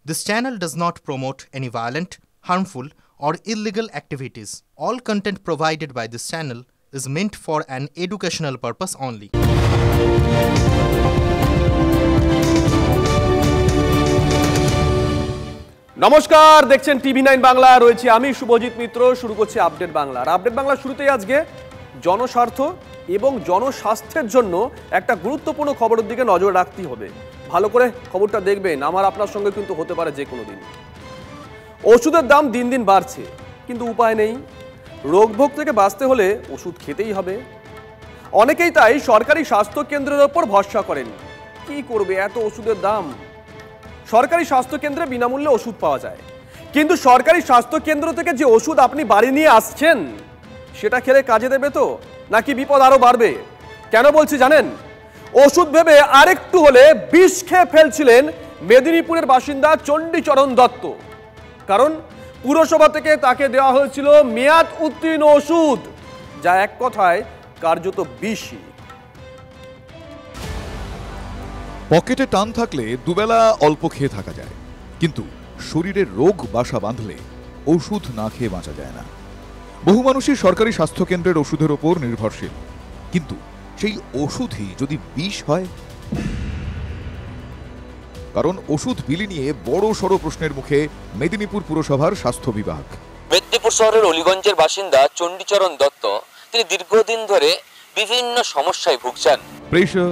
This channel does not promote any violent, harmful, or illegal activities. All content provided by this channel is meant for an educational purpose only. নমস্কার, দেখছেন টিভি9 বাংলা। রয়েছে আমি শুভজিৎ মিত্র। শুরু করছি update Bangla. Update Bangla শুরুতেই আজকে জনস্বার্থ এবং জনস্বাস্থ্যের জন্য একটা গুরুত্বপূর্ণ খবরের দিকে নজর রাখতেই হবে। ভালো করে খবরটা দেখবেন, আমার আপনার সঙ্গে কিন্তু হতে পারে যে কোনো দিন। ওষুধের দাম দিন দিন বাড়ছে, কিন্তু উপায় নেই। রোগভোগ থেকে বাঁচতে হলে ওষুধ খেতেই হবে। অনেকেই তাই সরকারি স্বাস্থ্য কেন্দ্রের ওপর ভরসা করেন। কি করবে, এত ওষুধের দাম। সরকারি স্বাস্থ্য কেন্দ্রে বিনামূল্যে ওষুধ পাওয়া যায়, কিন্তু সরকারি স্বাস্থ্য কেন্দ্র থেকে যে ওষুধ আপনি বাড়ি নিয়ে আসছেন সেটা খেলে কাজে দেবে তো, নাকি বিপদ আরো বাড়বে? কেন বলছি জানেন? ওষুধ ভেবে আরেকটু হলে বিষ খেয়ে ফেলছিলেন মেদিনীপুরের বাসিন্দা চণ্ডীচরণ দত্ত। কারণ পুরসভা থেকে তাকে দেওয়া হয়েছিল মেয়াদ উত্তীর্ণ ওষুধ, যা এক কথায় কার্যত বিষই। পকেটে টান থাকলে দুবেলা অল্প খেয়ে থাকা যায়, কিন্তু শরীরের রোগ বাসা বাঁধলে ওষুধ না খেয়ে বাঁচা যায় না। বহু মানুষই সরকারি স্বাস্থ্য কেন্দ্রের ওষুধের ওপর নির্ভরশীল, কিন্তু সেই ওষুধই যদি বিষ হয়। কারণ ওষুধ বিলি নিয়ে বড় সড় প্রশ্নের মুখে মেদিনীপুর পুরসভার স্বাস্থ্য বিভাগ। মেদিনীপুর শহরের অলিগঞ্জের বাসিন্দা চণ্ডীচরণ দত্ত, তিনি দীর্ঘদিন ধরে বিভিন্ন সমস্যায় ভুগছেন। প্রেশার,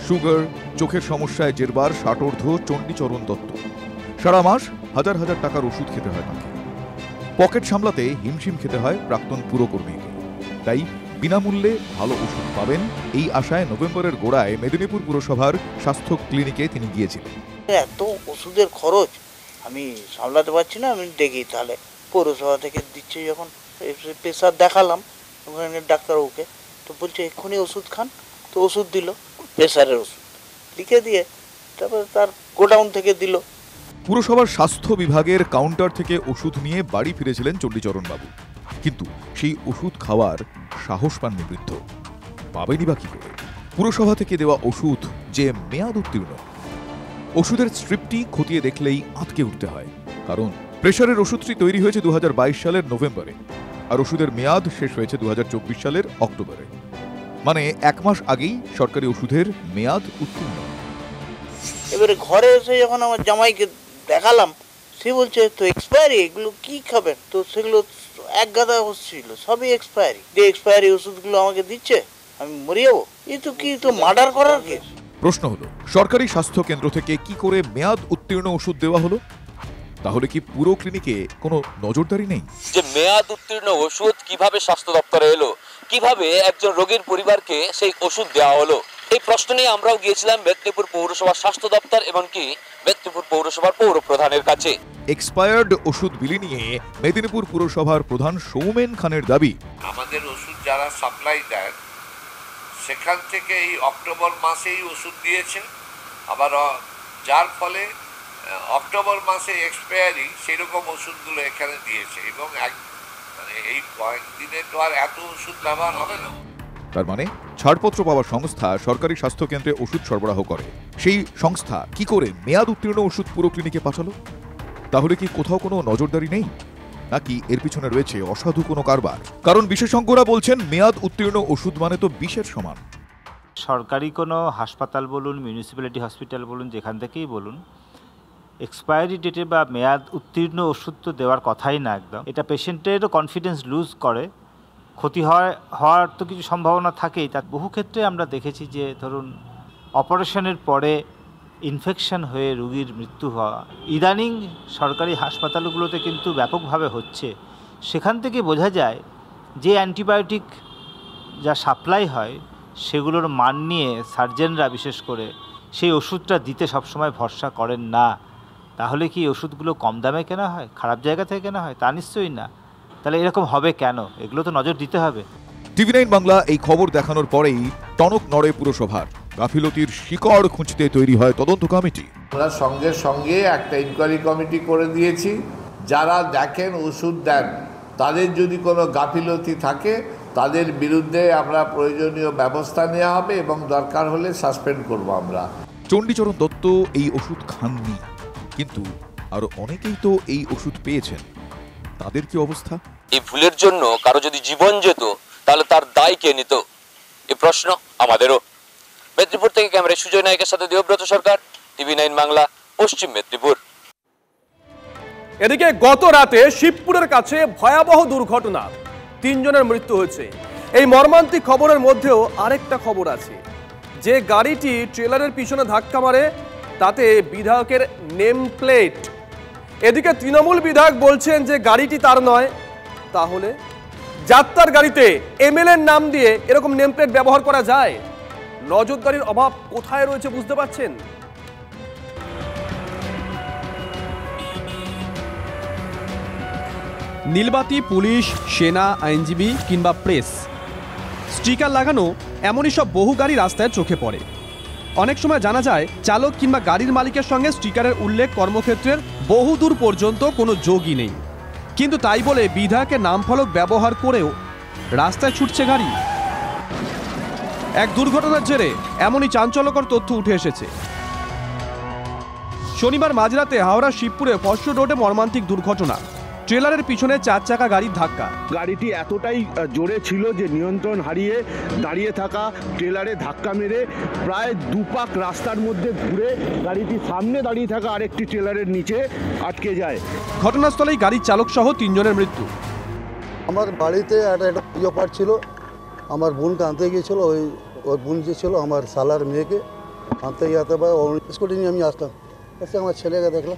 সুগার, চোখের সমস্যায় জেরবার ষাটোর্ধ্ব চণ্ডীচরণ দত্ত। সারা মাস হাজার হাজার টাকার ওষুধ খেতে হয় তাকে। পকেট সামলাতে হিমশিম খেতে হয় প্রাক্তন পুরকর্মীকে। তাই বিনামূল্যে ভালো ওষুধ পাবেন এই আশায় নভেম্বরের গোড়ায় মেদিনীপুর পুরসভার স্বাস্থ্য ক্লিনিকে তিনি গিয়েছিলেন। এত ওষুধের খরচ আমি সামলাতে পারছি না, আমি দেখি তাহলে পৌরসভা থেকে দিচ্ছে। যখন প্রেশার দেখালাম ওখানে ডাক্তারবাবুকে, তো বলছে এক্ষুনি ওষুধ খান। তো ওষুধ দিল, প্রেশারের ওষুধ লিখে দিয়ে, তারপরে তার গোডাউন থেকে দিল। পুরসভার স্বাস্থ্য বিভাগের কাউন্টার থেকে ওষুধ নিয়ে বাড়ি ফিরেছিলেন চণ্ডীচরণ বাবু, কিন্তু সেই ওষুধ খাওয়ার সাহস পাননি বৃদ্ধ। পাবেনি বা কি করে? পুরসভা থেকে দেওয়া ওষুধ যে মেয়াদ উত্তীর্ণ, ওষুধের স্ট্রিপটি খতিয়ে দেখলেই আঁতকে উঠতে হয়। কারণ প্রেশারের ওষুধটি তৈরি হয়েছে 2022 সালের নভেম্বরে, আর ওষুধের মেয়াদ শেষ হয়েছে 2024 সালের অক্টোবরে। মানে 1 মাস আগেই সরকারি ওষুধের মেয়াদ উত্তীর্ণ। এবারে ঘরে এসে যখন আমার জামাইকে দেখালাম, সে বলছে তো এক্সপায়ারি, এগুলো কি খাবেন? তো সেগুলো এক গাদা ওষুধ ছিল, সবই এক্সপায়ারি। যে এক্সপায়ারি ওষুধগুলো আমাকে দিচ্ছে, আমি মরে যাবো? এই তো কি, তো মার্ডার করার কেস। প্রশ্ন হলো, সরকারি স্বাস্থ্য কেন্দ্র থেকে কি করে মেয়াদ উত্তীর্ণ ওষুধ দেওয়া হলো? তাহলে কি পুরো ক্লিনিকে কোনো নজরদারি নেই? যে মেয়াদ উত্তীর্ণ ওষুধ কিভাবে স্বাস্থ্য দপ্তরে এলো, কিভাবে একজন রোগীর পরিবারকে সেই ওষুধ দেওয়া হলো, এই প্রশ্ন নিয়ে আমরাও গিয়েছিলাম মেদিনীপুর পৌরসভার স্বাস্থ্য দপ্তর এবং কি মেদিনীপুর পৌরসভার পৌর প্রধানের কাছে। এক্সপায়ার্ড ওষুধ বিলি নিয়ে মেদিনীপুর পুরসভার প্রধান সৌমেন খানের দাবি, আমাদের ওষুধ যারা সাপ্লাই দেন সেখান থেকে এই অক্টোবর মাসেই ওষুধ দিয়েছে, আবার যার ফলে অক্টোবর মাসে এক্সপায়ারি সেরকম ওষুধগুলো এখানে দিয়েছে, এবং এই কয়েকদিনে তো আর এত ওষুধ ব্যবহার হবে না। তার মানে ছাড়পত্র পাওয়া সংস্থা সরকারি স্বাস্থ্য কেন্দ্রে ওষুধ সরবরাহ করে, সেই সংস্থা কি করে মেয়াদ উত্তীর্ণ ওষুধ পুরো ক্লিনিকে পাঠালো? তাহলে কি কোথাও কোনো নজরদারি নেই, নাকি এর পিছনে রয়েছে অসাধু কোনো কারবার? কারণ বিশেষজ্ঞরা বলছেন মেয়াদ উত্তীর্ণ ওষুধ মানে তো বিষের সমান। সরকারি কোনো হাসপাতাল বলুন, মিউনিসিপ্যালিটি হসপিটাল বলুন, যেখান থেকেই বলুন, এক্সপায়ারি ডেটে বা মেয়াদ উত্তীর্ণ ওষুধ তো দেওয়ার কথাই না একদম। এটা পেশেন্টেরও কনফিডেন্স লুজ করে, ক্ষতি হওয়ার তো কিছু সম্ভাবনা থাকেই। তার বহু ক্ষেত্রে আমরা দেখেছি যে ধরুন অপারেশনের পরে ইনফেকশন হয়ে রোগীর মৃত্যু হওয়া ইদানিং সরকারি হাসপাতালগুলোতে কিন্তু ব্যাপকভাবে হচ্ছে। সেখান থেকে বোঝা যায় যে অ্যান্টিবায়োটিক যা সাপ্লাই হয় সেগুলোর মান নিয়ে সার্জেনরা বিশেষ করে সেই ওষুধটা দিতে সবসময় ভরসা করেন না। তাহলে কি ওষুধগুলো কম দামে কেনা হয়, খারাপ জায়গা থেকে কেনা হয়? তা নিশ্চয়ই না। তাহলে এরকম হবে কেন? এগুলো তো নজর দিতে হবে। টিভি9 বাংলা এই খবর দেখানোর পরেই টনক নড়ে পুরসভার। গাফিলতির শিকড় খুঁজতে তৈরি হয় তদন্ত কমিটি। আমরা সঙ্গে সঙ্গে একটা ইনকোয়ারি কমিটি করে দিয়েছি। যারা দেখেন ওষুধ দেন, তাদের যদি কোনো গাফিলতি থাকে তাদের বিরুদ্ধে আমরা প্রয়োজনীয় ব্যবস্থা নেওয়া হবে এবং দরকার হলে সাসপেন্ড করব আমরা। চণ্ডীচরণ দত্ত এই ওষুধ খাননি, কিন্তু আর অনেকেই তো এই ওষুধ পেয়েছেন, তাদের কি অবস্থা? এই ভুলের জন্য কারো যদি জীবন যেত তাহলে তার দায় কে নিত, এই প্রশ্ন আমাদেরও। মেদিনীপুর থেকে ক্যামেরায় সুজয় নায়কের সাথে দেবব্রত সরকার, TV9 বাংলা, পশ্চিম মেদিনীপুর। এদিকে গত রাতে শিবপুরের কাছে ভয়াবহ দুর্ঘটনা, 3 জনের মৃত্যু হয়েছে। এই মর্মান্তিক খবরের মধ্যেও আরেকটা খবর আছে, যে গাড়িটি ট্রেলারের পিছনে ধাক্কা মারে তাতে বিধায়কের নেম প্লেট। এদিকে তৃণমূল বিধায়ক বলছেন যে গাড়িটি তার নয়, তাহলে যাত্রার গাড়িতে MLA-র নাম দিয়ে এরকম নেম প্লেট ব্যবহার করা যায়? নজরদারির অভাব কোথায় রয়েছে বুঝতে পারছেন? নীলবাতি, পুলিশ, সেনা, আইনজীবী কিংবা প্রেস, স্টিকার লাগানো এমনই সব বহু গাড়ি রাস্তায় চোখে পড়ে। অনেক সময় জানা যায় চালক কিংবা গাড়ির মালিকের সঙ্গে স্টিকারের উল্লেখ কর্মক্ষেত্রের বহু দূর পর্যন্ত কোনো যোগই নেই, কিন্তু তাই বলে বিধায়কের নাম ফলক ব্যবহার করেও রাস্তায় ছুটছে গাড়ি। এক দুর্ঘটনার জেরে এমনই চাঞ্চল্যকর তথ্য উঠে এসেছে। শনিবার মাঝরাতে হাওড়া শিবপুরে ফস্ট রোডে মর্মান্তিক দুর্ঘটনা, ট্রেলারের পিছনে 4 চাকা গাড়ির ধাক্কা। গাড়িটি এতটাই জোরে ছিল যে নিয়ন্ত্রণ হারিয়ে দাঁড়িয়ে থাকা ট্রেলারে ধাক্কা মেরে প্রায় 2 পাক রাস্তার মধ্যে ঘুরে গাড়িটি সামনে দাঁড়িয়ে থাকা আরেকটি ট্রেলারের নিচে আটকে যায়। ঘটনাস্থলেই গাড়ির চালক সহ 3 জনের মৃত্যু। আমার বাড়িতে একটা পুজো পাঠ ছিল, আমার বোনকে আনতে গিয়েছিল, ওই বোন যে ছিল আমার শালার মেয়েকে আনতে যেতে পারে, স্কুটি নিয়ে আমি আসলাম, এসে আমার ছেলেকে দেখলাম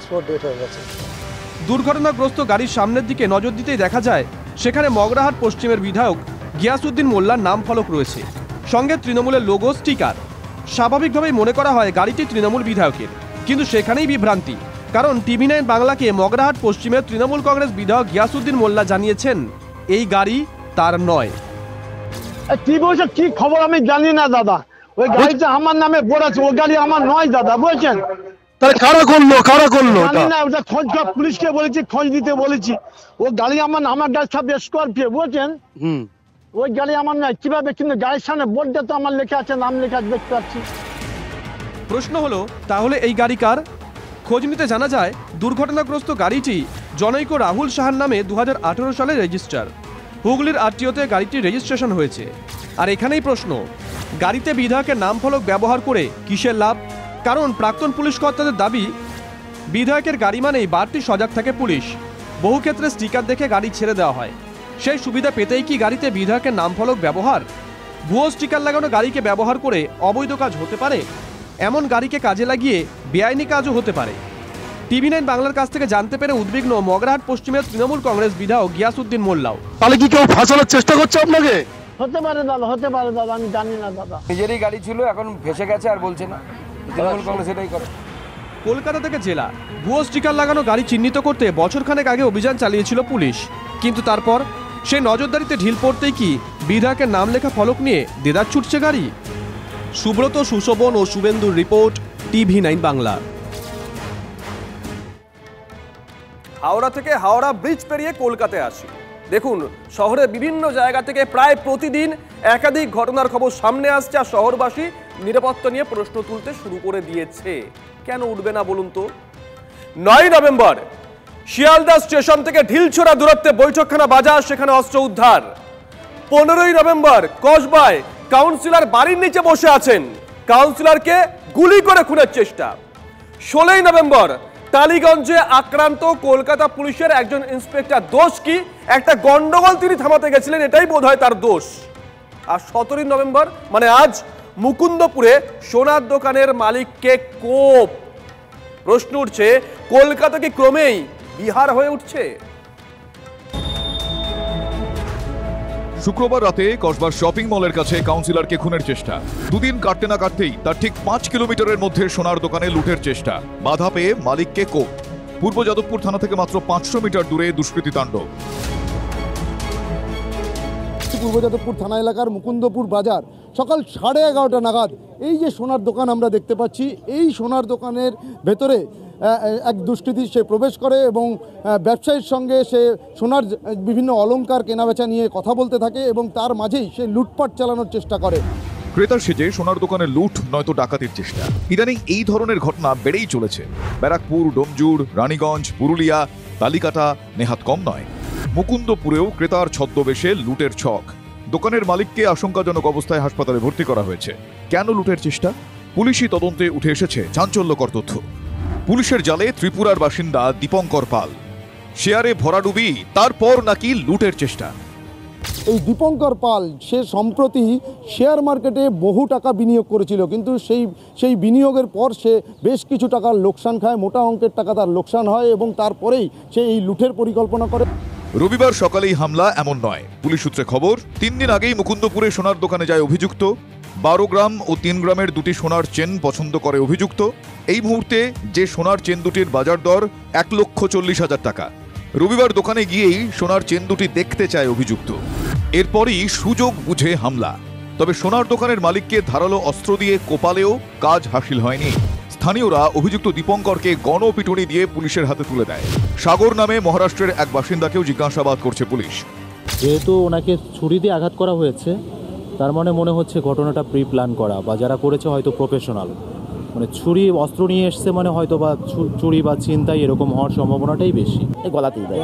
স্পট ডেট হয়ে গেছে। দুর্ঘটনাগ্রস্ত গাড়ির সামনের দিকে নজর দিতেই দেখা যায় সেখানে মগরাহাট পশ্চিমের বিধায়ক গিয়াসউদ্দিন মোল্লার নাম ফলক রয়েছে, সঙ্গে তৃণমূলের লোগো, স্টিকার। স্বাভাবিকভাবেই মনে করা হয় গাড়িটি তৃণমূল বিধায়কের, কিন্তু সেখানেই বিভ্রান্তি, কারণ TV9 বাংলাকে মগরাহাট পশ্চিমের তৃণমূল কংগ্রেস বিধায়ক গিয়াসউদ্দিন মোল্লা জানিয়েছেন এই গাড়ি তার নয়। কি বলছে, কি খবর আমি জানি না দাদা, ওই গাড়িটা আমার নামে পড়েছে, ওই গাড়ি আমার নয় দাদা, বুঝছেন? তাহলে কারা করলো জানি না, ওটা খোঁজ পুলিশকে বলেছি, খোঁজ দিতে বলেছি। ও গাড়ি আমার গাড়ি সব স্করপিও, বুঝছেন? ওই গাড়ি আমার নয় কিভাবে, কিন্তু গাড়ির সামনে বোর্ডটা তো আমার লেখা আছে, নাম লেখা দেখতে পাচ্ছি। প্রশ্ন হলো তাহলে এই গাড়ি কার? খোঁজ নিতে জানা যায় দুর্ঘটনাগ্রস্ত গাড়িটি জনৈক রাহুল সাহার নামে 2018 সালে রেজিস্টার। হুগলির RTO-তে গাড়িটির রেজিস্ট্রেশন হয়েছে। আর এখানেই প্রশ্ন, গাড়িতে বিধায়কের নাম ফলক ব্যবহার করে কিসের লাভ? কারণ প্রাক্তন পুলিশ কর্তাদের দাবি বিধায়কের গাড়ি মানেই বাড়তি সজাগ থাকে পুলিশ, বহু ক্ষেত্রে স্টিকার দেখে গাড়ি ছেড়ে দেওয়া হয়। সেই সুবিধা পেতেই কি গাড়িতে বিধায়কের নাম ফলক ব্যবহার? ভুয়ো স্টিকার লাগানো গাড়িকে ব্যবহার করে অবৈধ কাজ হতে পারে, এমন গাড়িকে কাজে লাগিয়ে বেআইনি কাজও হতে পারে। TV9 বাংলার কাছ থেকে জানতে পেরে উদ্বিগ্ন মগরাহাট পশ্চিমের তৃণমূল কংগ্রেস বিধায়ক গিয়াসউদ্দিন মোল্লাও। তাহলে কি কেউ ফাঁসানোর চেষ্টা করছে আপনাকে? হতে পারে দাদা, হতে পারে দাদা, আমি জানি না দাদা। নিজেরই গাড়ি ছিল, এখন ভেসে গেছে আর বলছে না, তৃণমূল কংগ্রেস এটাই করে। কলকাতা থেকে জেলা ভুয়ো স্টিকার লাগানো গাড়ি চিহ্নিত করতে বছরখানেক আগে অভিযান চালিয়েছিল পুলিশ, কিন্তু তারপর সেই নজরদারিতে ঢিল পড়তেই কি বিধায়কের নাম লেখা ফলক নিয়ে দেদার ছুটছে গাড়ি? সুব্রত, সুশোভন ও শুভেন্দুর রিপোর্ট, TV9 বাংলা। হাওড়া থেকে হাওড়া ব্রিজ পেরিয়ে কলকাতায় আসি। দেখুন, শহরের বিভিন্ন জায়গা থেকে প্রায় প্রতিদিন একাধিক ঘটনার খবর সামনে আসছে, আর শহরবাসী নিরাপত্তা নিয়ে প্রশ্ন তুলতে শুরু করে দিয়েছে। কেন উঠবে না বলুন তো? 9 নভেম্বর শিয়ালদা স্টেশন থেকে ঢিলছোড়া দূরত্বে বৈঠকখানা বাজার, সেখানে অস্ত্র উদ্ধার। 15 নভেম্বর কসবায় কাউন্সিলর বাড়ির নিচে বসে আছেন, কাউন্সিলরকে গুলি করে খুনের চেষ্টা। 16 নভেম্বর টালিগঞ্জে আক্রান্ত কলকাতা পুলিশের একজন ইন্সপেক্টর। দোষ কি? একটা গন্ডগোল তিনি থামাতে গেছিলেন, এটাই বোধ হয় তার দোষ। আর 17 নভেম্বর মানে আজ মুকুন্দপুরে সোনার দোকানের মালিককে কোপ। প্রশ্ন উঠছে, কলকাতা কি ক্রমেই বিহার হয়ে উঠছে? শুক্রবার রাতে কসবার শপিং মলের কাছে কাউন্সিলরকে খুনের চেষ্টা। দুদিন কাটতে না কাটতেই তার ঠিক 5 কিলোমিটারের মধ্যে সোনার দোকানে লুটের চেষ্টা। বাধা পেয়ে মালিককে কোপ। পূর্ব যাদবপুর থানা থেকে মাত্র 500 মিটার দূরে দুষ্কৃতী তাণ্ডব। পূর্ব যাদবপুর থানা এলাকার মুকুন্দপুর বাজার সকাল 11:30 নাগাদ এই যে সোনার দোকান আমরা দেখতে পাচ্ছি, এই সোনার দোকানের ভেতরে এক দুষ্কৃতী সে প্রবেশ করে এবং ব্যবসায়ীর সঙ্গে সে সোনার বিভিন্ন অলংকার কেনাবেচা নিয়ে কথা বলতে থাকে এবং তার মাঝেই সে লুটপাট চালানোর চেষ্টা করে। ক্রেতা সেজে সোনার দোকানে লুট নয়তো ডাকাতির চেষ্টা। ইদানিং এই ধরনের ঘটনা বেড়েই চলেছে। ব্যারাকপুর, ডোমজুড়, রানীগঞ্জ, পুরুলিয়া, তালিকাটা নেহাত কম নয়। মুকুন্দপুরেও ক্রেতার ছদ্মবেশে লুটের ছক। দোকানের মালিককে আশঙ্কাজনক অবস্থায় হাসপাতালে ভর্তি করা হয়েছে। কেন লুটের চেষ্টা? পুলিশি তদন্তে উঠে এসেছে চাঞ্চল্যকর তথ্য। পুলিশের জালে ত্রিপুরার বাসিন্দা দীপঙ্কর পাল। শেয়ারে ভরাডুবি, তারপর নাকি লুটের চেষ্টা। এই দীপঙ্কর পাল সে সম্প্রতি শেয়ার মার্কেটে বহু টাকা বিনিয়োগ করেছিল, কিন্তু সেই বিনিয়োগের পর সে বেশ কিছু টাকার লোকসান খায়, মোটা অঙ্কের টাকা তার লোকসান হয় এবং তারপরেই সে এই লুটের পরিকল্পনা করে। রবিবার সকালেই হামলা এমন নয়। পুলিশ সূত্রে খবর, 3 দিন আগেই মুকুন্দপুরে সোনার দোকানে যায় অভিযুক্ত। 12 গ্রাম ও 3 গ্রামের দুটি সোনার চেন পছন্দ করে অভিযুক্ত। এই মুহূর্তে যে সোনার চেন দুটির বাজার দর 1,40,000 টাকা। রবিবার দোকানে গিয়েই সোনার চেন দুটি দেখতে চায় অভিযুক্ত। এরপরই সুযোগ বুঝে হামলা। তবে সোনার দোকানের মালিককে ধারালো অস্ত্র দিয়ে কোপালেও কাজ হাসিল হয়নি। স্থানীয়রা অভিযুক্ত দীপঙ্করকে গণপিটুনি দিয়ে পুলিশের হাতে তুলে দেয়। সাগর নামে মহারাষ্ট্রের এক বাসিন্দাকেও জিজ্ঞাসাবাদ করছে পুলিশ। যেহেতু ওনাকে ছুরি দিয়ে আঘাত করা হয়েছে, তার মানে মনে হচ্ছে ঘটনাটা প্রি প্ল্যান করা, বা যারা করেছে হয়তো প্রফেশনাল। মানে ছুরি অস্ত্র নিয়ে এসছে মানে হয়তো বা চুরি বা ছিনতাই এরকম হওয়ার সম্ভাবনাটাই বেশি। গলাতেই দেয়।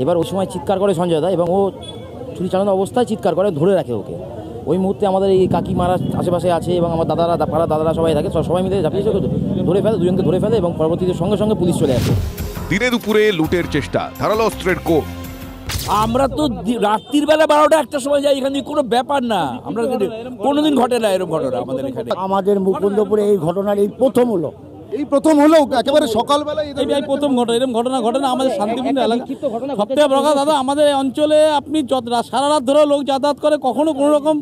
এবার ওই সময় চিৎকার করে সঞ্জয় দা, এবং ও ছুরি চালানো অবস্থায় চিৎকার করে, ধরে রাখে ওকে। ওই মুহূর্তে আমাদের এই কাকিমারা আশেপাশে আছে এবং আমার দাদারা, পাড়ার দাদারা সবাই থাকে, সবাই মিলে ঝাঁপিয়ে ধরে ফেলে, দুজনকে ধরে ফেলে এবং পরবর্তীতে সঙ্গে সঙ্গে পুলিশ চলে আসে। দিনে দুপুরে লুটের চেষ্টা, ধারালো অস্ত্রের কোপ। আমরা তো রাত্রির বেলা 12টা 1টার সময় যাই, এখানে কোনো ব্যাপার না। আমরা কোনোদিন ঘটে না এরকম ঘটনা আমাদের এখানে। আমাদের মুকুন্দপুরে এই ঘটনার এই প্রথম হলো। এই প্রথম হলো একেবারে সকালবেলা এই প্রথম ঘটনা, এরকম ঘটনা ঘটে না আমাদের শান্তিপূর্ণ এলাকা। সবথেকে বড় কথা দাদা, আমাদের অঞ্চলে আপনি সারা রাত ধরে লোক যাতায়াত করে, কখনো কোনো রকম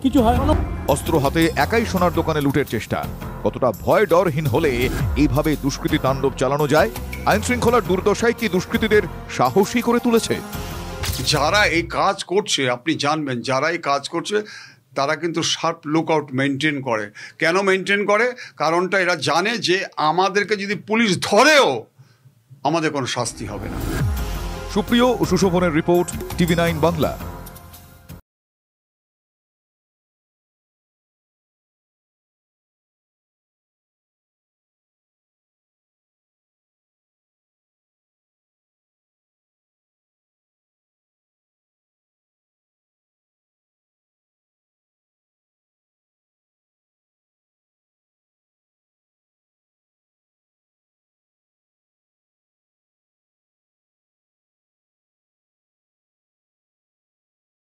কিছু হয় না। অস্ত্র হাতে একাই সোনার দোকানে লুটের চেষ্টা। কতটা ভয় ডরহীন হলে এইভাবে দুষ্কৃতী তাণ্ডব চালানো যায়? আইন শৃঙ্খলার দুর্দশায় কি দুষ্কৃতীদের সাহসী করে তুলেছে? যারা এই কাজ করছে, আপনি জানবেন, যারা এই কাজ করছে তারা কিন্তু শার্প লুকআউট মেনটেন করে। কেন মেনটেন করে? কারণটা এরা জানে যে আমাদেরকে যদি পুলিশ ধরেও আমাদের কোনো শাস্তি হবে না। সুপ্রিয় ও সুশোভনের রিপোর্ট, TV9 বাংলা।